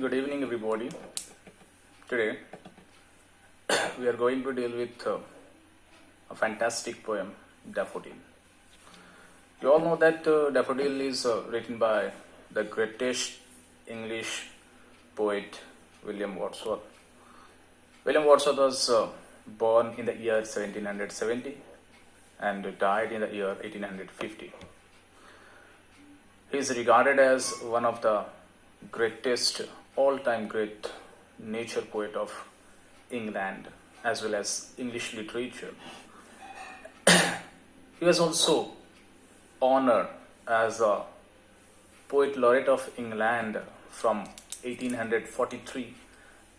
Good evening, everybody. Today we are going to deal with a fantastic poem, Daffodil. You all know that Daffodil is written by the greatest English poet, William Wordsworth. William Wordsworth was born in the year 1770 and died in the year 1850. He is regarded as one of the greatest, all-time great nature poet of England as well as English literature. He was also honored as a poet laureate of England from 1843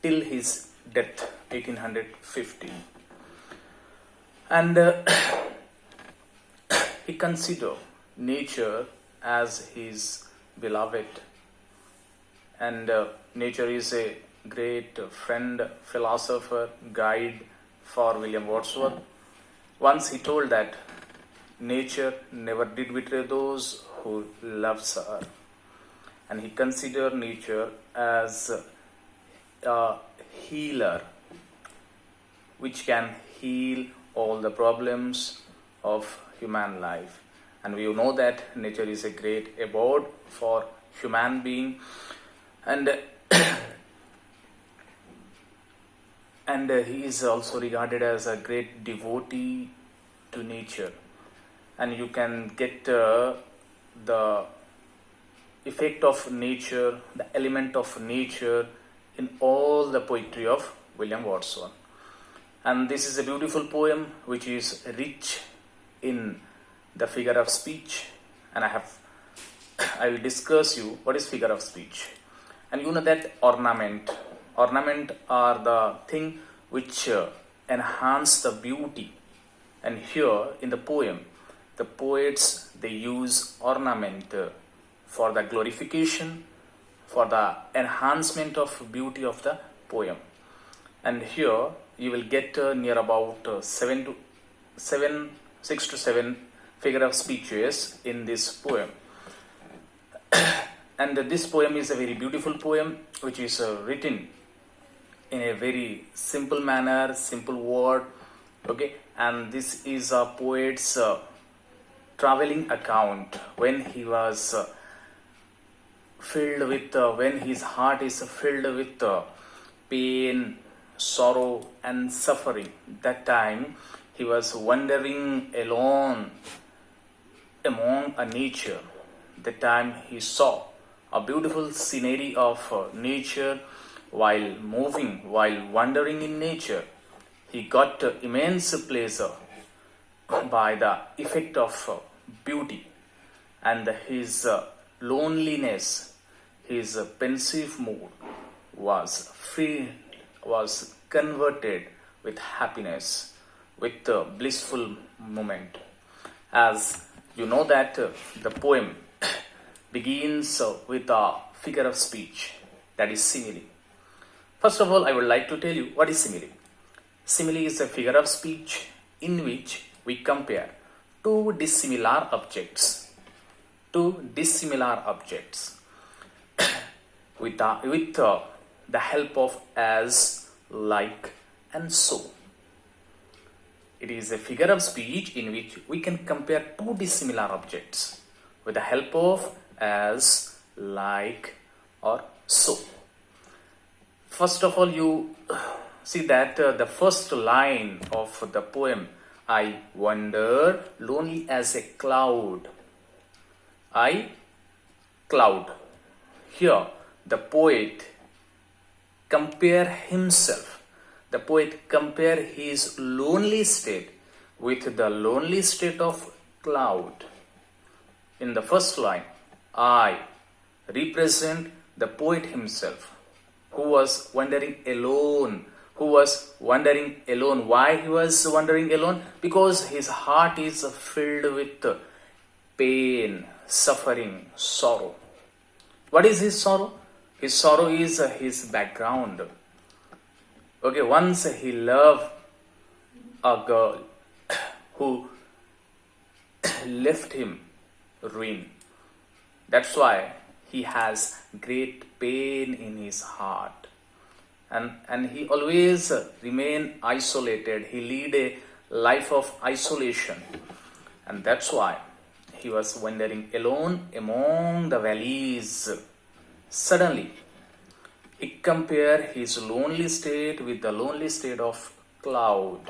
till his death 1850. And he considered nature as his beloved, and nature is a great friend, philosopher, guide for William Wordsworth. Once he told that nature never did betray those who loves her, and he considered nature as a healer which can heal all the problems of human life. And we know that nature is a great abode for human being, and he is also regarded as a great devotee to nature. And you can get the effect of nature, the element of nature in all the poetry of William Wordsworth. And this is a beautiful poem which is rich in the figure of speech, and I will discuss you what is figure of speech. And you know that ornament are the thing which enhance the beauty. And here in the poem, the poets, they use ornament for the glorification, for the enhancement of beauty of the poem. And here you will get near about 6 to 7 figure of speeches in this poem. And this poem is a very beautiful poem which is written in a very simple manner, simple word. Okay, and this is a poet's traveling account when he was filled with, when his heart is filled with pain, sorrow, and suffering. That time he was wandering alone among a nature. That time he saw a beautiful scenery of nature. While moving, while wandering in nature, he got immense pleasure by the effect of beauty, and his loneliness, his pensive mood was converted with happiness, with a blissful moment. As you know that the poem begins with a figure of speech, that is simile. First of all, I would like to tell you what is simile. Simile is a figure of speech in which we compare two dissimilar objects with the help of as, like, and so. It is a figure of speech in which we can compare two dissimilar objects with the help of as, like, or so. First of all, you see that the first line of the poem, I wander lonely as a cloud. Cloud. Here, the poet compare his lonely state with the lonely state of cloud. In the first line, I represent the poet himself, who was wandering alone. Why he was wandering alone? Because his heart is filled with pain, suffering, sorrow. What is his sorrow? His sorrow is his background. Okay, once he loved a girl who left him ruined. That's why he has great pain in his heart, and he always remain isolated. He lead a life of isolation, and that's why he was wandering alone among the valleys. Suddenly he compared his lonely state with the lonely state of cloud.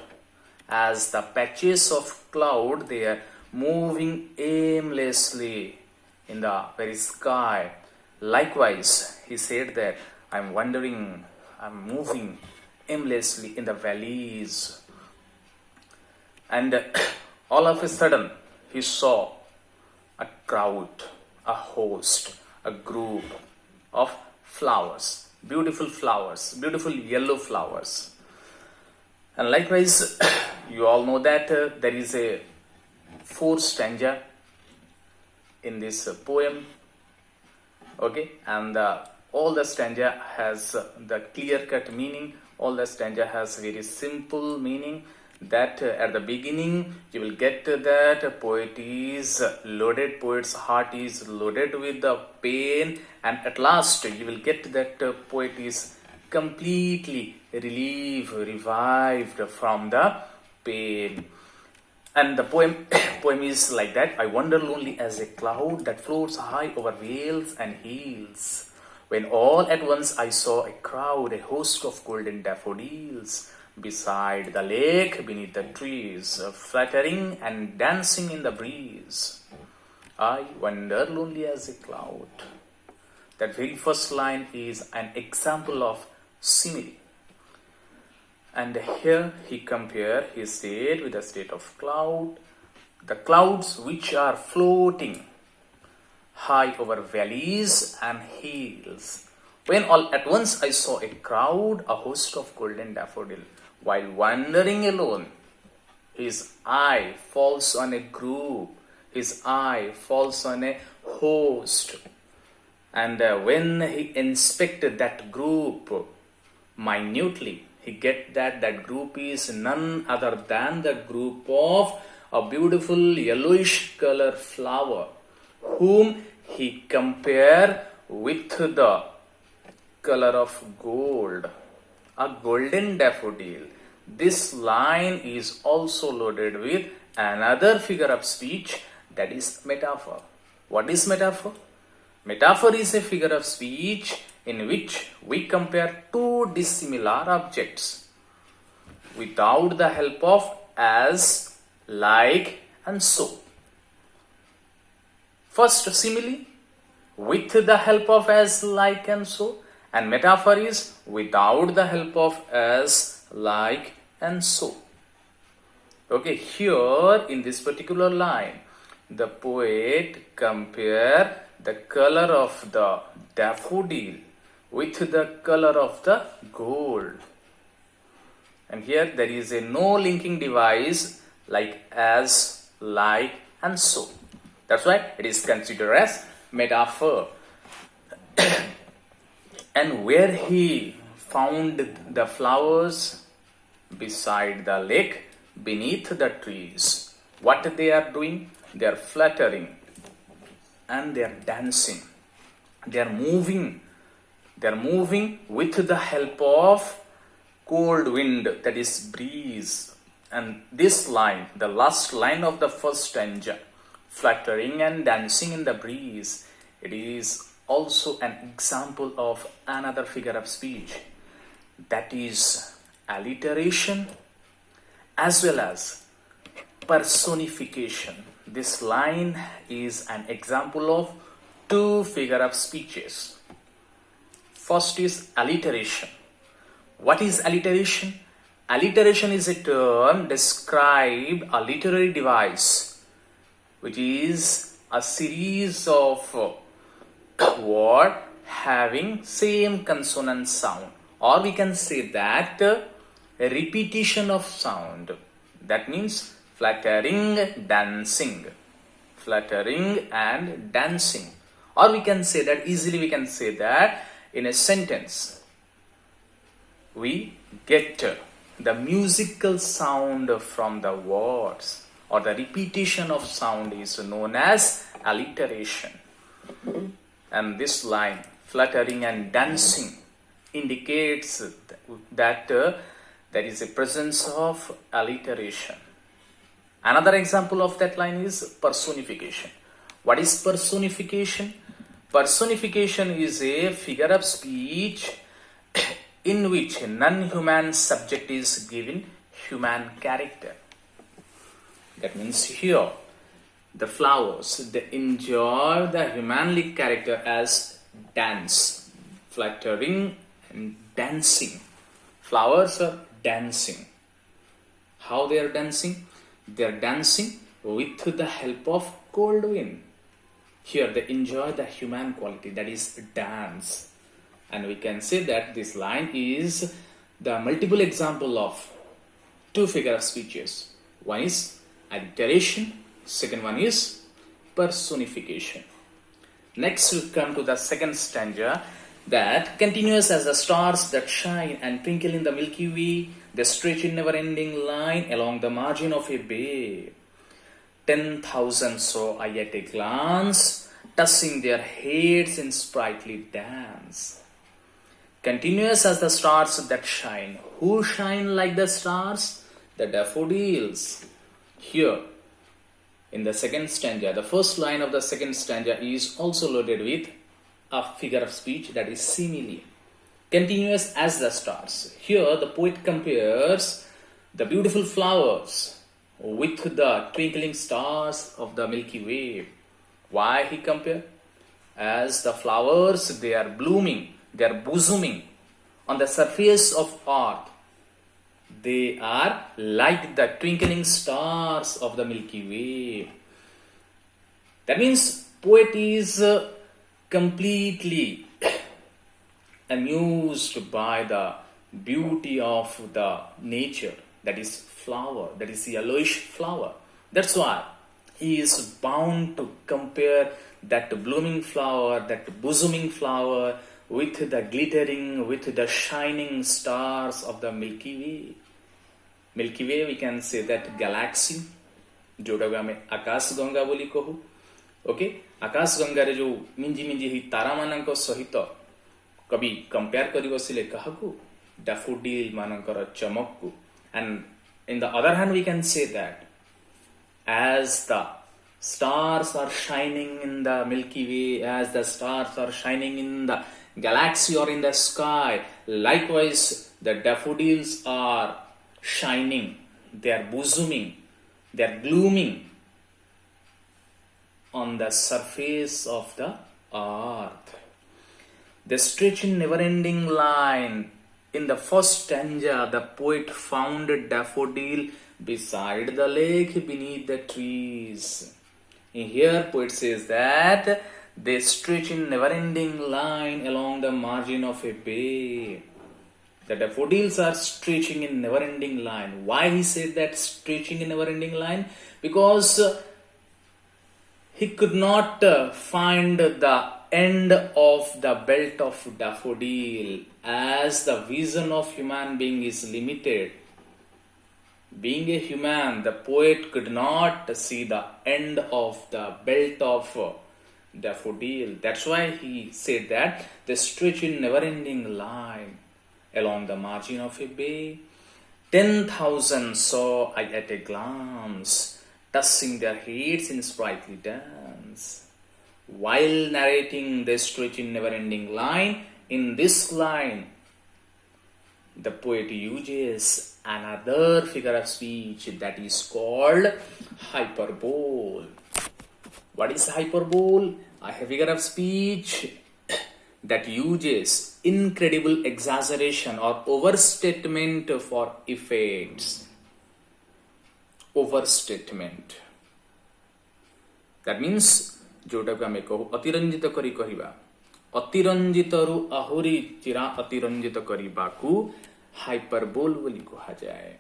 As the patches of cloud, they are moving aimlessly in the very sky. Likewise, he said that I'm wandering, I'm moving aimlessly in the valleys. And all of a sudden, he saw a crowd, a host, a group of flowers, beautiful yellow flowers. And likewise, you all know that there is a fourth stanza in this poem, okay, and all the stanza has the clear-cut meaning. All the stanza has very simple meaning. That at the beginning you will get that poet is loaded, poet's heart is loaded with the pain, and at last you will get that poet is completely revived from the pain. And the poem is like that. I wander lonely as a cloud that floats high over vales and hills, when all at once I saw a crowd, a host of golden daffodils, beside the lake, beneath the trees, fluttering and dancing in the breeze. I wander lonely as a cloud. That very first line is an example of simile. And here he compared his state with the state of cloud. The clouds which are floating high over valleys and hills. When all at once I saw a crowd, a host of golden daffodil. While wandering alone, his eye falls on a group, his eye falls on a host. And when he inspected that group minutely, he get that that group is none other than the group of a beautiful yellowish color flower, whom he compared with the color of gold, a golden daffodil. This line is also loaded with another figure of speech, that is metaphor. What is metaphor? Metaphor is a figure of speech in which we compare two dissimilar objects without the help of as, like, and so. First simile with the help of as, like, and so, and metaphor is without the help of as, like, and so. Okay, here in this particular line, the poet compare the color of the daffodil with the color of the gold. And here there is a no linking device like as, like, and so. That's why it is considered as metaphor. And where he found the flowers beside the lake, beneath the trees, what they are doing? They are fluttering and they are dancing. They are moving. They are moving with the help of cold wind, that is breeze. And this line, the last line of the first stanza, fluttering and dancing in the breeze, it is also an example of another figure of speech, that is alliteration as well as personification. This line is an example of two figure of speeches. First is alliteration. What is alliteration? Alliteration is a term describe a literary device, which is a series of words having same consonant sound, or we can say that a repetition of sound. That means fluttering, dancing, fluttering and dancing. Or we can say that, easily we can say that in a sentence, we get the musical sound from the words, or the repetition of sound is known as alliteration. And this line, fluttering and dancing, indicates that there is a presence of alliteration. Another example of that line is personification. What is personification? Personification is a figure of speech in which a non-human subject is given human character. That means here, the flowers, they enjoy the humanly character as dance, fluttering and dancing. Flowers are dancing. How they are dancing? They are dancing with the help of cold wind. Here they enjoy the human quality, that is dance. And we can say that this line is the multiple example of two figure of speeches. One is alliteration, second one is personification. Next we come to the second stanza, that continuous as the stars that shine and twinkle in the Milky Way, they stretch in never-ending line along the margin of a bay. 10,000 saw I at a glance, tossing their heads in sprightly dance. Continuous as the stars that shine. Who shine like the stars? The daffodils. Here, in the second stanza, the first line of the second stanza is also loaded with a figure of speech, that is simile. Continuous as the stars. Here, the poet compares the beautiful flowers with the twinkling stars of the Milky Way. Why he compared? As the flowers, they are blooming, they are blossoming on the surface of earth. They are like the twinkling stars of the Milky Way. That means poet is completely amused by the beauty of the nature, that is flower, that is yellowish flower. That's why he is bound to compare that blooming flower, that blossoming flower with the glittering, with the shining stars of the Milky Way. Milky Way, we can say that galaxy, जोटा को आमे आकाश गंगा बोली कहू. Okay, आकाश गंगा रे जो मिंजी मिंजी ही तारा मानक सहित कभी कंपेयर करि बसिले काहाकू? डैफोडिल मानकर चमक को. And in the other hand, we can say that as the stars are shining in the Milky Way, as the stars are shining in the galaxy or in the sky, likewise the daffodils are shining, they are blossoming, they are blooming on the surface of the earth. They stretch in never-ending line. In the first stanza, the poet found a daffodil beside the lake beneath the trees. In here, poet says that they stretch in never-ending line along the margin of a bay. The daffodils are stretching in never-ending line. Why he said that stretching in never-ending line? Because he could not find the end of the belt of daffodil, as the vision of human being is limited. Being a human, the poet could not see the end of the belt of daffodil. That's why he said that they stretch in never-ending line along the margin of a bay. 10,000 saw I at a glance, tossing their heads in sprightly dance. While narrating the stretch in never-ending line, in this line, the poet uses another figure of speech that is called hyperbole. What is hyperbole? A figure of speech that uses incredible exaggeration or overstatement for effects. Overstatement. That means जोटा को आमे कहू अतिरंजित करी कहिबा, अतिरंजित रु आहुरी चिरा अतिरंजित करिबाकू hyperbole बोली कहा जाए.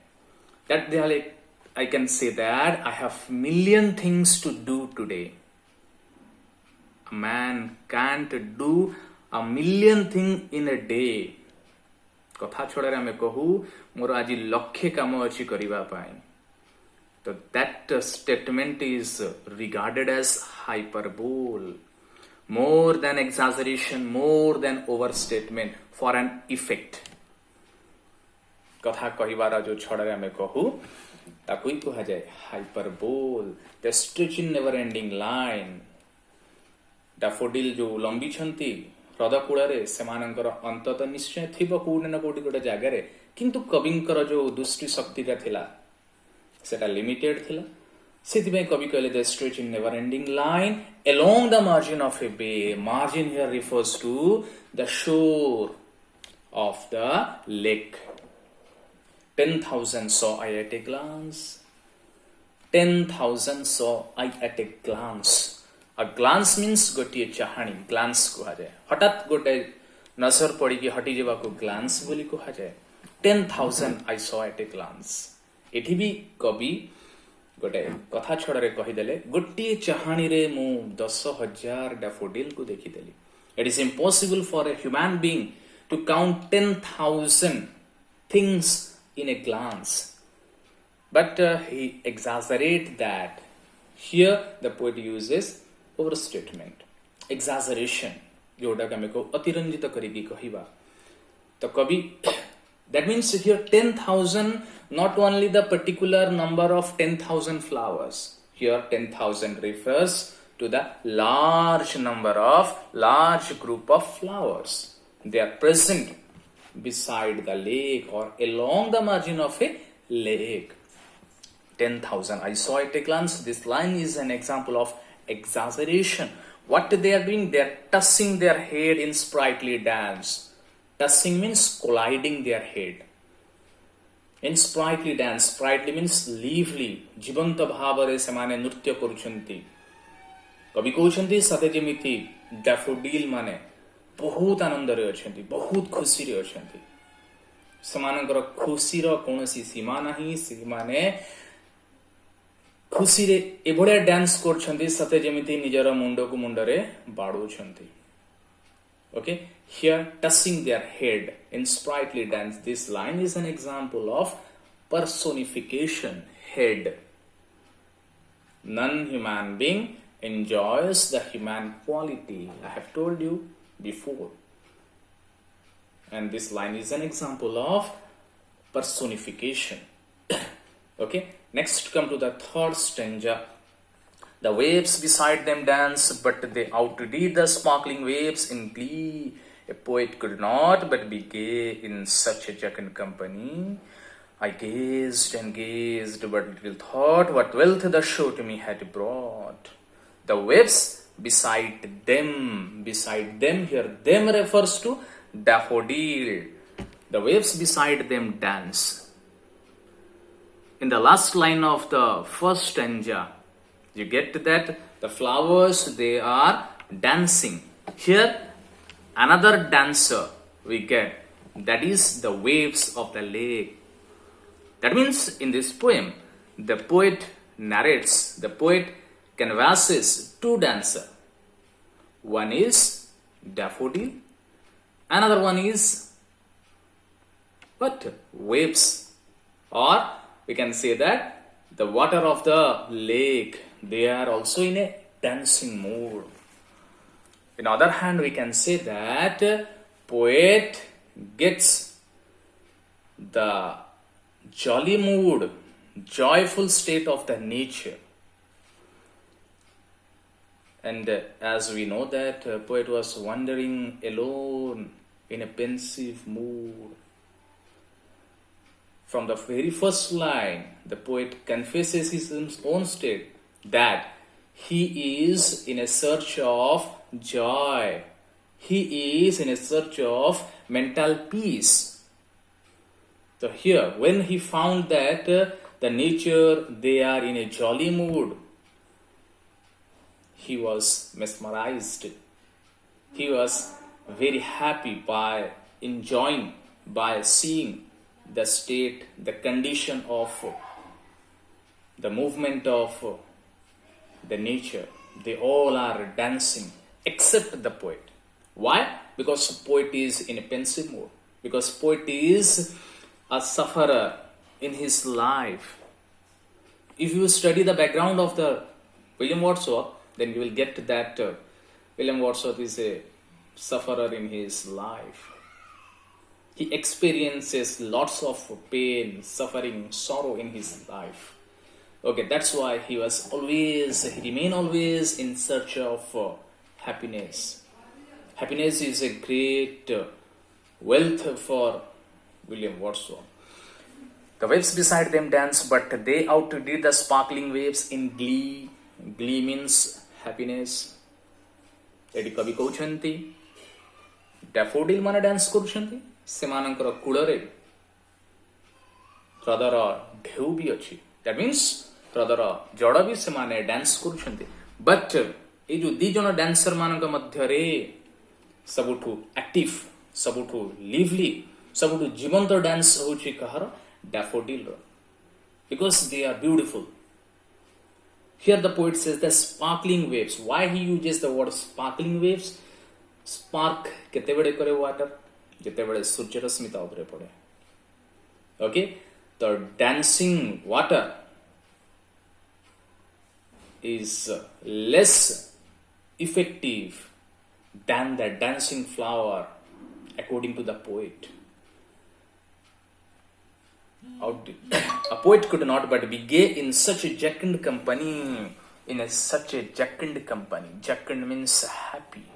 That I can say that I have million things to do today. A man can't do a million things in a day. कथा छोड़ारे आमे कहू मोर आजि लक्षे काम अछि करिबा पाई. So that statement is regarded as hyperbole. more than exaggeration, more than overstatement, for an effect. कथा कहिबार जो छड़े आमे कहू ताकू ही कहा जाए hyperbole, the stretch in never ending line. Daffodil जो लंबी छंती हृदय कूଳରେ ସେମାନଙ୍କର ଅନ୍ତ ତ ନିଶ୍ଚୟ ଥିବ କୋଉଠି ନା କୋଉଠି ଗୋଟେ ଜାଗାରେ, କିନ୍ତୁ କବିଙ୍କର ଯୋଉ ଦୃଷ୍ଟି ଶକ୍ତିଟା ଥିଲା ସେଟା ଲିମିଟେଡ୍ ଥିଲା. ସେଥିପାଇଁ କବି କହିଲେ they stretched in never ending line along the margin of a bay. Margin here refers to the shore of the lake. 10,000 saw I at a glance. 10,000 saw I at a glance. A glance means गोटे चाहाणी, glance कहा जाए. हठात गोटे नजर पड़ी कि हटी जावा को glance बोली कहा जाए. 10,000 I saw at a glance. एठी भी कवि गोटे कथा छड़े कहीदेले गोटे चाहाणी रे मु 10,000 डैफोडिल को देखीदेली. It is impossible for a human being to count 10,000 things in a glance. But he exaggerates that. Here the poet uses overstatement, exaggeration, जोटा कि को अतिरंजित करिकी कहिबा. तो कवि that means here 10,000, not only the particular number of 10,000 flowers. Here 10,000 refers to the large group of flowers. They are present beside the lake or along the margin of a lake. 10,000 I saw at a glance. This line is an example of exaggeration. What they are doing? They are tossing their head in sprightly dance. Tossing means colliding their head. In sprightly dance, sprightly means lively. जीवंत भावरे सेमाने नृत्य करुछंती. कवि कहउछंती सते जेमिति daffodil माने बहुत आनंद रे अछंती, बहुत खुशी रे अछंती. सेमानकर खुशी रो कोनोसी सीमा नाही. सेमाने खुशी रे एभड़िया डांस करछंती सते जेमिति निजर मुंडो को मुंडरे बाडुछंती. Okay, here tossing their head in sprightly dance. This line is an example of personification. Head. Non-human being enjoys the human quality. I have told you before. And this line is an example of personification. Okay, next come to the third stanza. The waves beside them dance, but they outdid the sparkling waves in glee. A poet could not but be gay in such a jocund company. I gazed and gazed, but little thought what wealth the show to me had brought. The waves beside them here, them refers to daffodil. The waves beside them dance. In the last line of the first stanza, you get that the flowers, they are dancing. Here, another dancer we get, that is the waves of the lake. That means in this poem, the poet narrates, the poet canvasses two dancers. One is daffodil, another one is what? Waves. Or we can say that the water of the lake, they are also in a dancing mood. In other hand, we can say that poet gets the jolly mood, joyful state of the nature. And as we know that poet was wandering alone in a pensive mood. From the very first line, the poet confesses his own state that he is in a search of joy. He is in a search of mental peace. So here, when he found that the nature, they are in a jolly mood, he was mesmerized. He was very happy by enjoying, by seeing the state, the condition of the movement of the nature. They all are dancing except the poet. Why? Because poet is in a pensive mood. Because poet is a sufferer in his life. If you study the background of the William Wordsworth, then you will get that William Wordsworth is a sufferer in his life. He experiences lots of pain, suffering, sorrow in his life. Okay, that's why he remained always in search of happiness. Happiness is a great wealth for William Wordsworth. The waves beside them dance, but they outdid the sparkling waves in glee. Glee means happiness. Eighty कवि कहते daffodil माने dance करुछंती सेमानंकर कूଳରେ ହ୍ରଦର ଢେଉ ବି ଅଛି. That means ହ୍ରଦର ଜଳ ବି ସେମାନେ dance କରୁଛନ୍ତି. ବଟ୍ ଏଇ ଯୋଉ ଦି ଜଣ ଡ୍ୟାନ୍ସର ମାନଙ୍କ ମଧ୍ୟରେ ସବୁଠୁ ଆକ୍ଟିଭ, ସବୁଠୁ ଲିଭଲି, ସବୁଠୁ ଜୀବନ୍ତ ଡ୍ୟାନ୍ସ ହଉଛି କାହାର? ଡ୍ୟାଫୋଡିଲର. Because they are beautiful. Here the poet says the sparkling waves. Why he uses the word sparkling waves? Spark କେତେବେଳେ କରେ water? ଯେତେବେଳେ ସୂର୍ଯ୍ୟ ରଶ୍ମି ତା ଉପରେ ପଡେ. Okay? The dancing water is less effective than the dancing flower, according to the poet. A poet could not but be gay in such a jocund company. Such a jocund company. Jocund means happy.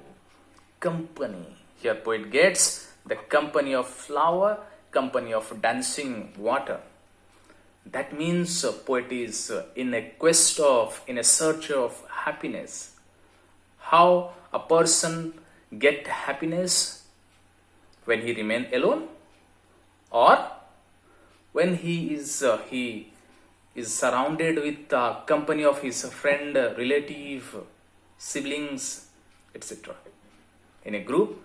Company. Here poet gets the company of flower, company of dancing water. That means poet is in a search of happiness. How a person get happiness? When he remain alone, or when he is surrounded with the company of his friend, relative, siblings, etc. In a group,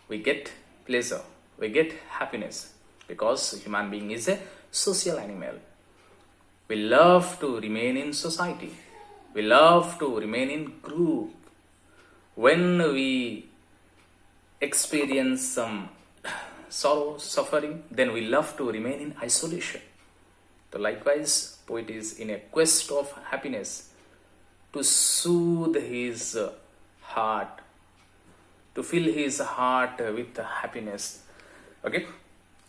we get pleasure, we get happiness, because human being is a social animal. We love to remain in society. We love to remain in group. When we experience some sorrow, suffering, then we love to remain in isolation. So likewise, poet is in a quest of happiness to soothe his heart, to fill his heart with happiness. Okay,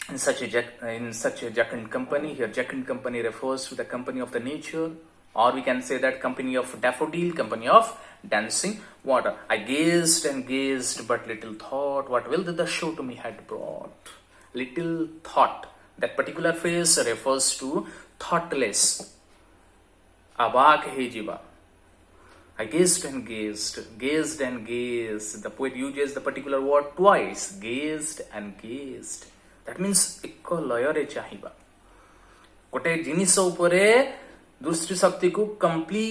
in such a jocund company. Here, jocund company refers to the company of the nature, or we can say that company of daffodil, company of dancing water. I gazed and gazed, but little thought what wealth the show to me had brought. Little thought. That particular phrase refers to thoughtless. Abak he jiba. I gazed and gazed, gazed and gazed. The poet uses the particular word twice. Gazed and gazed. That means ଏକ ଲୟରେ ଚାହିଁବା. ଗୋଟେ ଜିନିଷ ଉପରେ ଦୃଷ୍ଟି ଶକ୍ତିକୁ complete